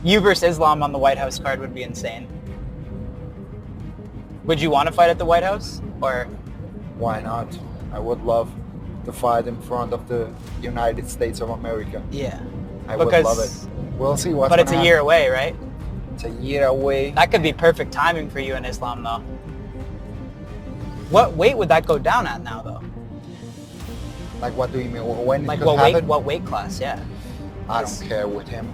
You versus Islam on the White House card would be insane. Would you want to fight at the White House? Or why not? I would love to fight in front of the United States of America. Yeah. I would love it. We'll see what's But it's gonna a year happen. away, right? It's a year away. That could be perfect timing for you in Islam, though. What weight would that go down at now, though? Like, what do you mean? When it Like could what happen? weight class? Yeah. I don't care with him.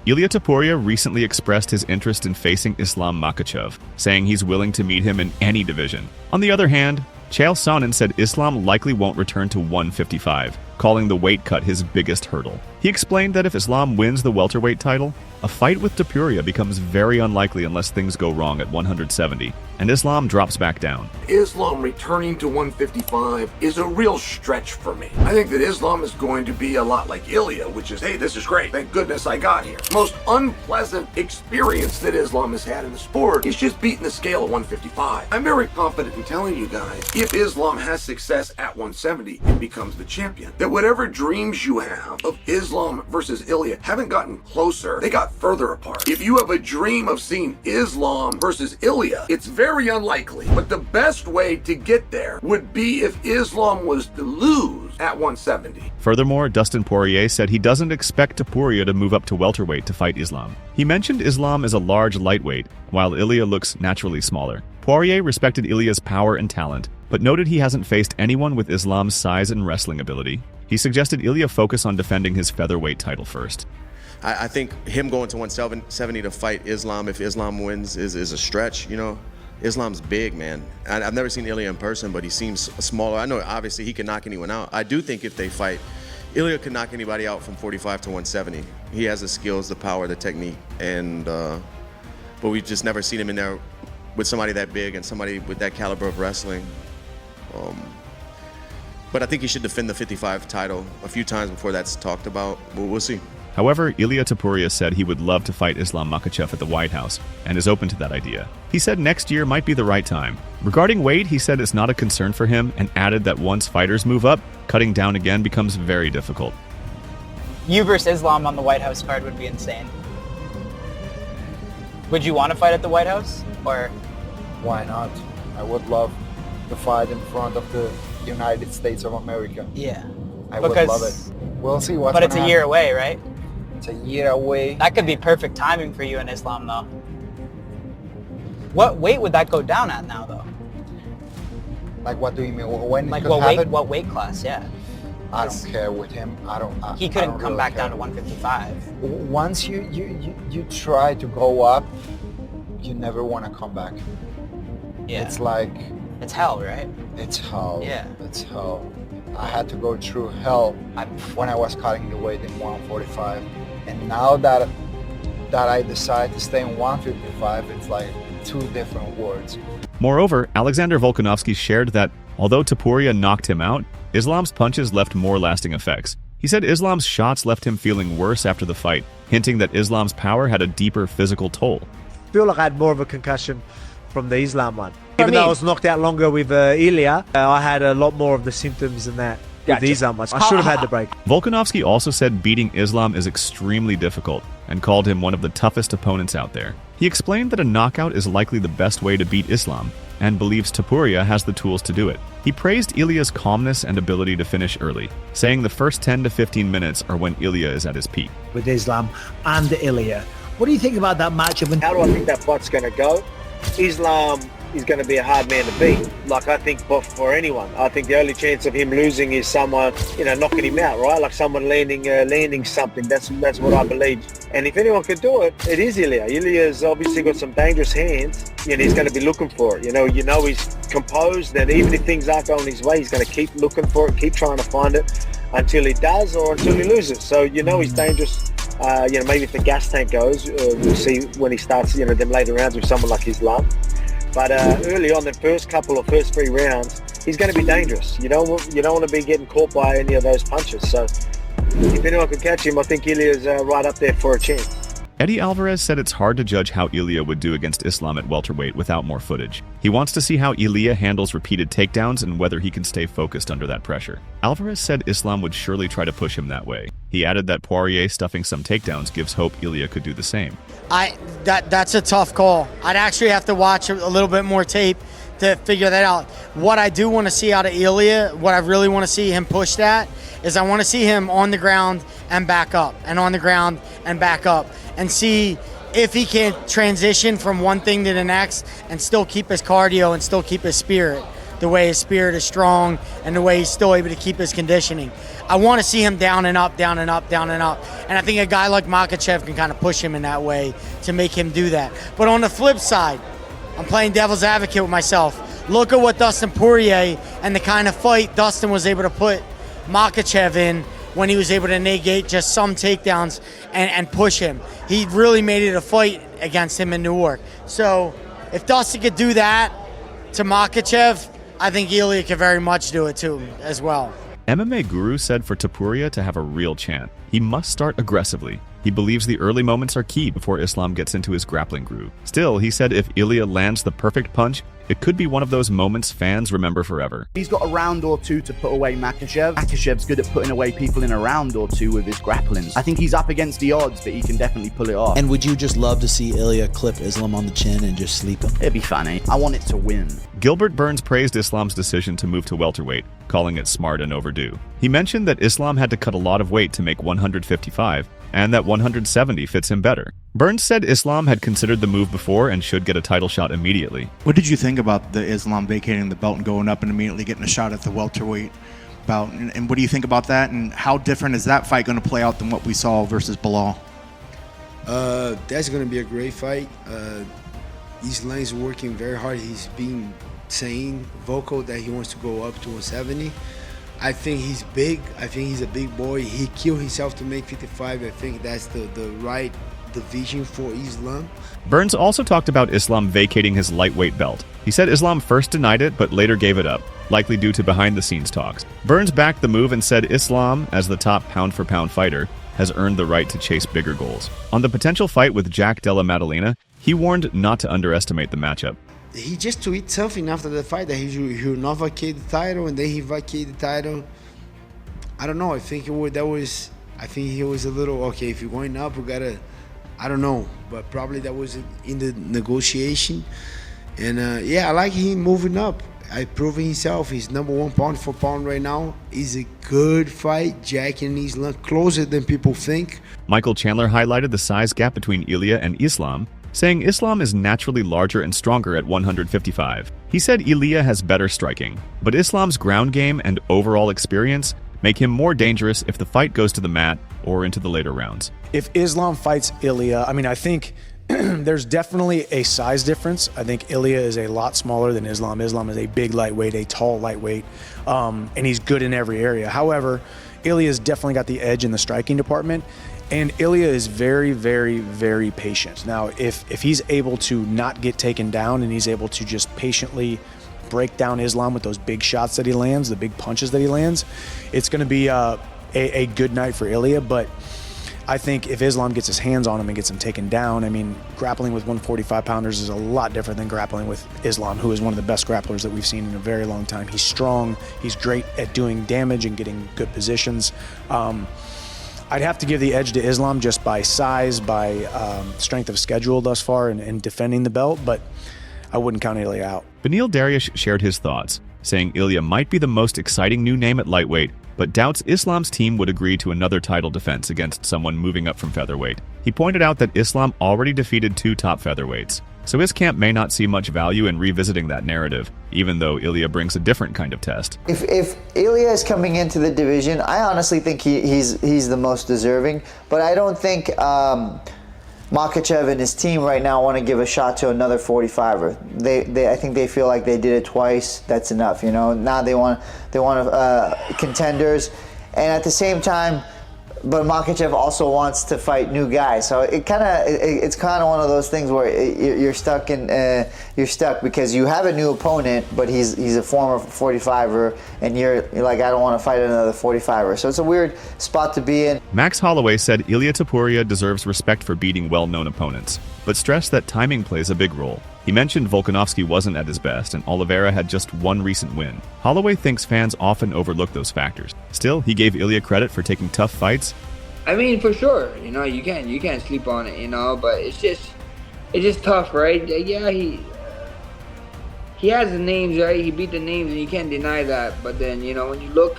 Ilia Topuria recently expressed his interest in facing Islam Makhachev, saying he's willing to meet him in any division. On the other hand, Chael Sonnen said Islam likely won't return to 155, calling the weight cut his biggest hurdle. He explained that if Islam wins the welterweight title, a fight with Topuria becomes very unlikely unless things go wrong at 170, and Islam drops back down. Islam returning to 155 is a real stretch for me. I think that Islam is going to be a lot like Ilia, which is, hey, this is great. Thank goodness I got here. Most unpleasant experience that Islam has had in the sport is just beating the scale at 155. I'm very confident in telling you guys, if Islam has success at 170 and becomes the champion, that whatever dreams you have of Islam versus Ilia haven't gotten closer, they got further apart. If you have a dream of seeing Islam versus Ilia, it's very unlikely. But the best way to get there would be if Islam was to lose at 170. Furthermore, Dustin Poirier said he doesn't expect Topuria to move up to welterweight to fight Islam. He mentioned Islam as a large lightweight, while Ilia looks naturally smaller. Poirier respected Ilia's power and talent, but noted he hasn't faced anyone with Islam's size and wrestling ability. He suggested Ilia focus on defending his featherweight title first. I think him going to 170 to fight Islam, if Islam wins, is a stretch, you know. Islam's big, man. I've never seen Ilia in person, but he seems smaller. I know, obviously, he can knock anyone out. I do think if they fight, Ilia can knock anybody out from 45 to 170. He has the skills, the power, the technique, and but we've just never seen him in there with somebody that big and somebody with that caliber of wrestling. But I think he should defend the 55 title a few times before that's talked about. We'll see. However, Ilia Topuria said he would love to fight Islam Makhachev at the White House and is open to that idea. He said next year might be the right time. Regarding weight, he said it's not a concern for him and added that once fighters move up, cutting down again becomes very difficult. You versus Islam on the White House card would be insane. Would you want to fight at the White House? Or Why not? I would love to fight in front of the United States of America. yeah. I would love it. We'll see what's But it's gonna a year happen. away, right? It's a year away. That could be perfect timing for you in Islam, though. What weight would that go down at now, though? Like, what do you mean? When Like it could happen? what weight class? Yeah. I don't care with him. He I couldn't don't come really back care. down to 155. Once you try to go up, you never want to come back. Yeah. It's like, It's hell, right? it's hell. Yeah. It's hell. I had to go through hell I, when I was cutting the weight in 145, and now that I decide to stay in 155, it's like two different worlds. Moreover, Alexander Volkanovski shared that although Topuria knocked him out, Islam's punches left more lasting effects. He said Islam's shots left him feeling worse after the fight, hinting that Islam's power had a deeper physical toll. I feel like I had more of a concussion from the Islam one. Even though I was knocked out longer with Ilia, I had a lot more of the symptoms than that with the Islam one. I should have had the break. Volkanovski also said beating Islam is extremely difficult and called him one of the toughest opponents out there. He explained that a knockout is likely the best way to beat Islam and believes Topuria has the tools to do it. He praised Ilia's calmness and ability to finish early, saying the first 10 to 15 minutes are when Ilia is at his peak. With Islam and Ilia. What do you think about that matchup? And How do I think that fight's going to go? Islam is going to be a hard man to beat. Like, I think for anyone, I think the only chance of him losing is someone, knocking him out, right? Like someone landing something. That's what I believe. And if anyone could do it, it is Ilia. Ilia's obviously got some dangerous hands, and he's going to be looking for it. He's composed, and even if things aren't going his way, he's going to keep looking for it, keep trying to find it until he does or until he loses. So, he's dangerous. Maybe if the gas tank goes, we'll see when he starts, them later rounds with someone like Islam. But early on, the first 3 rounds, he's going to be dangerous. You don't want to be getting caught by any of those punches. So if anyone can catch him, I think Ilia's right up there for a chance. Eddie Alvarez said it's hard to judge how Ilia would do against Islam at welterweight without more footage. He wants to see how Ilia handles repeated takedowns and whether he can stay focused under that pressure. Alvarez said Islam would surely try to push him that way. He added that Poirier stuffing some takedowns gives hope Ilia could do the same. That's a tough call. I'd actually have to watch a little bit more tape to figure that out. What I do want to see out of Ilia, what I really want to see him push at, is I want to see him on the ground and back up, and on the ground and back up, and see if he can transition from one thing to the next and still keep his cardio and still keep his spirit, the way his spirit is strong and the way he's still able to keep his conditioning. I want to see him down and up, down and up, down and up. And I think a guy like Makhachev can kind of push him in that way to make him do that. But on the flip side, I'm playing devil's advocate with myself. Look at what Dustin Poirier and the kind of fight Dustin was able to put Makhachev in when he was able to negate just some takedowns and push him. He really made it a fight against him in Newark. So if Dustin could do that to Makhachev, I think Ilia could very much do it to him as well. MMA Guru said for Topuria to have a real chance, he must start aggressively. He believes the early moments are key before Islam gets into his grappling groove. Still, he said if Ilia lands the perfect punch, it could be one of those moments fans remember forever. He's got a round or two to put away Makhachev. Makhachev's good at putting away people in a round or two with his grapplings. I think he's up against the odds, but he can definitely pull it off. And would you just love to see Ilia clip Islam on the chin and just sleep him? It'd be funny. I want it to win. Gilbert Burns praised Islam's decision to move to welterweight, calling it smart and overdue. He mentioned that Islam had to cut a lot of weight to make 155, and that 170 fits him better. Burns said Islam had considered the move before and should get a title shot immediately. What did you think about the Islam vacating the belt and going up and immediately getting a shot at the welterweight bout? And what do you think about that? And how different is that fight going to play out than what we saw versus Bilal? That's going to be a great fight. Islam's working very hard. He's being vocal that he wants to go up to 170. I think he's big. I think he's a big boy. He killed himself to make 55. I think that's the right division for Islam. Burns also talked about Islam vacating his lightweight belt. He said Islam first denied it, but later gave it up, likely due to behind-the-scenes talks. Burns backed the move and said Islam, as the top pound-for-pound fighter, has earned the right to chase bigger goals. On the potential fight with Jack Della Maddalena, he warned not to underestimate the matchup. He just tweeted something after the fight that he will not vacate the title, and then he vacated the title. I don't know. I think he was a little okay. If you're going up, we gotta. I don't know, but probably that was in the negotiation. And yeah, I like him moving up. I proving himself. He's number one pound for pound right now. It's a good fight. Jack and Islam closer than people think. Michael Chandler highlighted the size gap between Ilia and Islam, saying Islam is naturally larger and stronger at 155. He said Ilia has better striking, but Islam's ground game and overall experience make him more dangerous if the fight goes to the mat or into the later rounds. If Islam fights Ilia, I think there's definitely a size difference. I think Ilia is a lot smaller than Islam. Islam is a big lightweight, a tall lightweight, and he's good in every area. However, Ilia's definitely got the edge in the striking department. And Ilia is very, very, very patient. Now, if he's able to not get taken down and he's able to just patiently break down Islam with those big shots that he lands, the big punches that he lands, it's going to be a good night for Ilia. But I think if Islam gets his hands on him and gets him taken down, grappling with 145-pounders is a lot different than grappling with Islam, who is one of the best grapplers that we've seen in a very long time. He's strong. He's great at doing damage and getting good positions. I'd have to give the edge to Islam just by size, by strength of schedule thus far and defending the belt, but I wouldn't count Ilia out. Benil Dariush shared his thoughts, saying Ilia might be the most exciting new name at lightweight, but doubts Islam's team would agree to another title defense against someone moving up from featherweight. He pointed out that Islam already defeated 2 top featherweights, so his camp may not see much value in revisiting that narrative, even though Ilia brings a different kind of test. If Ilia is coming into the division, I honestly think he's the most deserving, but I don't think Makhachev and his team right now want to give a shot to another 45er. I think they feel like they did it twice. That's enough, Now they want contenders, and at the same time, but Makhachev also wants to fight new guys. So it's kind of one of those things where you're stuck because you have a new opponent, but he's a former 45er, and you're like, I don't want to fight another 45er. So it's a weird spot to be in. Max Holloway said Ilia Topuria deserves respect for beating well-known opponents, but stressed that timing plays a big role. He mentioned Volkanovski wasn't at his best, and Oliveira had just one recent win. Holloway thinks fans often overlook those factors. Still, he gave Ilia credit for taking tough fights I mean, for sure, you know, you can't sleep on it, you know, but it's just tough, right? Yeah, he has the names, right? He beat the names, and you can't deny that. But then, you know, when you look,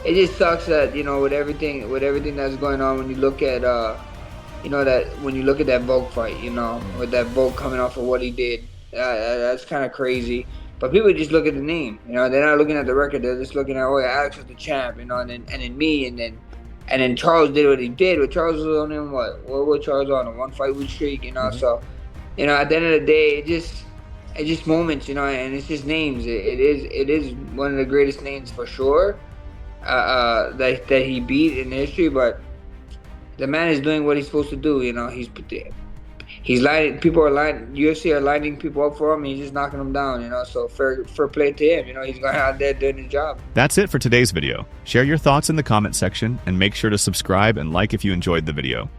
it just sucks that, you know, with everything that's going on, when you look at, you know, that when you look at that Volk fight, you know, with that Volk coming off of what he did, that's kind of crazy. But people just look at the name, you know, they're not looking at the record. They're just looking at, oh yeah, Alex was the champ, you know, and then me, and then Charles did what he did. But Charles was on him, what was Charles on? A 1-fight streak, you know. So, you know, at the end of the day, it's just moments, you know, and it's just names. It is one of the greatest names for sure that he beat in history. But the man is doing what he's supposed to do, you know. He's lining, people are lining, UFC are lining people up for him. He's just knocking them down, you know. So fair play to him, you know. He's going out there doing his job. That's it for today's video. Share your thoughts in the comment section and make sure to subscribe and like if you enjoyed the video.